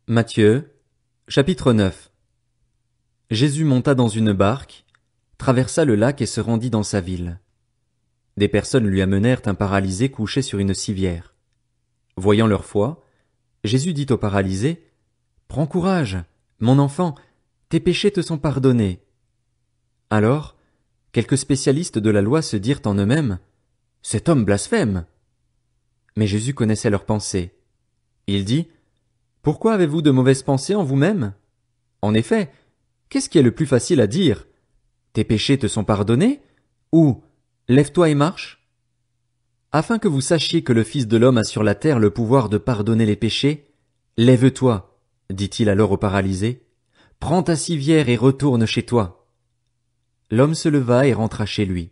Matthieu, chapitre 9. Jésus monta dans une barque, traversa le lac et se rendit dans sa ville. Des personnes lui amenèrent un paralysé couché sur une civière. Voyant leur foi, Jésus dit au paralysé, « Prends courage, mon enfant, tes péchés te sont pardonnés. » Alors, quelques spécialistes de la loi se dirent en eux-mêmes, « Cet homme blasphème. » Mais Jésus connaissait leurs pensées. Il dit, « Pourquoi avez-vous de mauvaises pensées en vous-même? En effet, qu'est-ce qui est le plus facile à dire? Tes péchés te sont pardonnés? Ou lève-toi et marche? Afin que vous sachiez que le Fils de l'homme a sur la terre le pouvoir de pardonner les péchés, lève-toi, dit-il alors au paralysé, prends ta civière et retourne chez toi. L'homme se leva et rentra chez lui.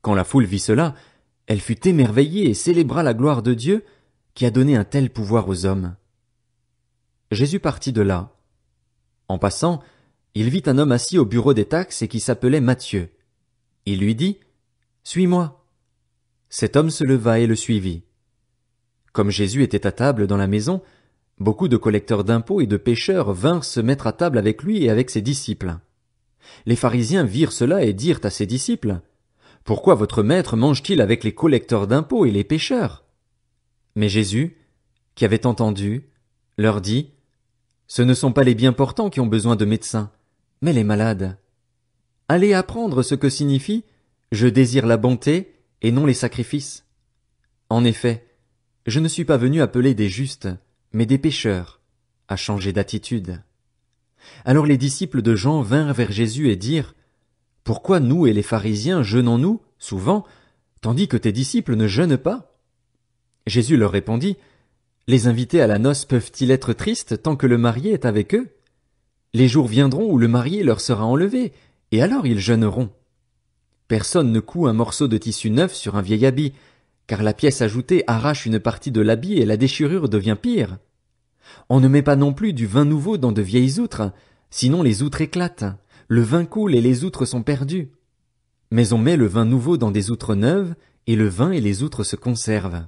Quand la foule vit cela, elle fut émerveillée et célébra la gloire de Dieu qui a donné un tel pouvoir aux hommes. Jésus partit de là. En passant, il vit un homme assis au bureau des taxes et qui s'appelait Matthieu. Il lui dit, « Suis-moi. » Cet homme se leva et le suivit. Comme Jésus était à table dans la maison, beaucoup de collecteurs d'impôts et de pécheurs vinrent se mettre à table avec lui et avec ses disciples. Les pharisiens virent cela et dirent à ses disciples, « Pourquoi votre maître mange-t-il avec les collecteurs d'impôts et les pécheurs? » Mais Jésus, qui avait entendu, leur dit, « Ce ne sont pas les bien portants qui ont besoin de médecins, mais les malades. Allez apprendre ce que signifie « Je désire la bonté » et non les sacrifices. En effet, je ne suis pas venu appeler des justes, mais des pécheurs, à changer d'attitude. » Alors les disciples de Jean vinrent vers Jésus et dirent, « Pourquoi nous et les pharisiens jeûnons-nous, souvent, tandis que tes disciples ne jeûnent pas? » Jésus leur répondit, « Les invités à la noce peuvent-ils être tristes tant que le marié est avec eux? Les jours viendront où le marié leur sera enlevé, et alors ils jeûneront. Personne ne coud un morceau de tissu neuf sur un vieil habit, car la pièce ajoutée arrache une partie de l'habit et la déchirure devient pire. On ne met pas non plus du vin nouveau dans de vieilles outres, sinon les outres éclatent, le vin coule et les outres sont perdues. Mais on met le vin nouveau dans des outres neuves, et le vin et les outres se conservent. »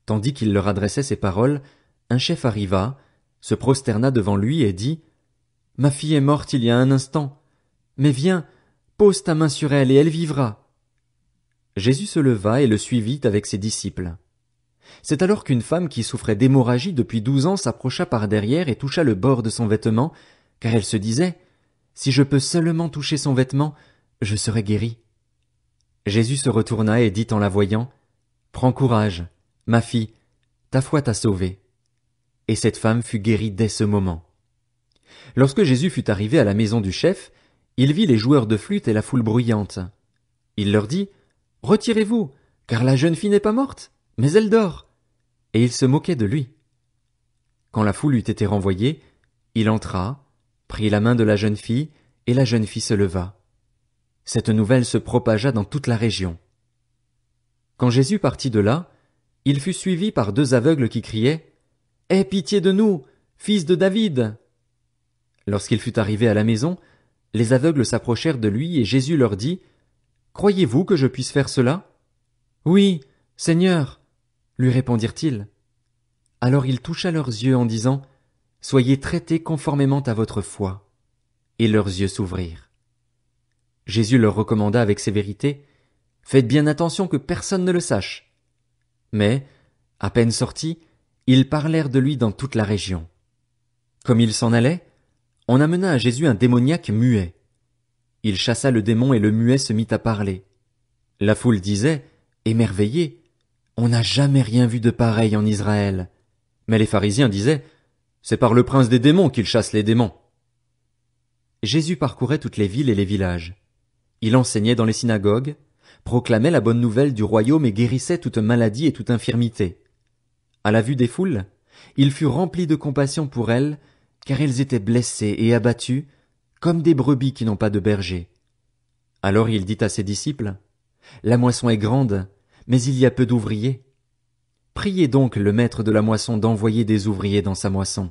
Tandis qu'il leur adressait ces paroles, un chef arriva, se prosterna devant lui et dit, « Ma fille est morte il y a un instant, mais viens, pose ta main sur elle et elle vivra. » Jésus se leva et le suivit avec ses disciples. C'est alors qu'une femme qui souffrait d'hémorragie depuis 12 ans s'approcha par derrière et toucha le bord de son vêtement, car elle se disait, « Si je peux seulement toucher son vêtement, je serai guérie. » Jésus se retourna et dit en la voyant, « Prends courage, ma fille, ta foi t'a sauvée. » Et cette femme fut guérie dès ce moment. Lorsque Jésus fut arrivé à la maison du chef, il vit les joueurs de flûte et la foule bruyante. Il leur dit, « Retirez-vous, car la jeune fille n'est pas morte, mais elle dort. » Et il se moquait de lui. Quand la foule eut été renvoyée, il entra, prit la main de la jeune fille, et la jeune fille se leva. Cette nouvelle se propagea dans toute la région. Quand Jésus partit de là, il fut suivi par 2 aveugles qui criaient, « Aie pitié de nous, fils de David !» Lorsqu'il fut arrivé à la maison, les aveugles s'approchèrent de lui et Jésus leur dit, « Croyez-vous que je puisse faire cela? »« Oui, Seigneur, » lui répondirent-ils. Alors il toucha leurs yeux en disant, « Soyez traités conformément à votre foi. » Et leurs yeux s'ouvrirent. Jésus leur recommanda avec sévérité, « Faites bien attention que personne ne le sache. » Mais, à peine sortis, ils parlèrent de lui dans toute la région. Comme il s'en allait, on amena à Jésus un démoniaque muet. Il chassa le démon et le muet se mit à parler. La foule disait, émerveillée, « On n'a jamais rien vu de pareil en Israël. » Mais les pharisiens disaient, « C'est par le prince des démons qu'il chasse les démons. » Jésus parcourait toutes les villes et les villages. Il enseignait dans les synagogues, proclamait la bonne nouvelle du royaume et guérissait toute maladie et toute infirmité. À la vue des foules, il fut rempli de compassion pour elles, car elles étaient blessées et abattues, comme des brebis qui n'ont pas de berger. Alors il dit à ses disciples, « La moisson est grande, mais il y a peu d'ouvriers. Priez donc le maître de la moisson d'envoyer des ouvriers dans sa moisson. »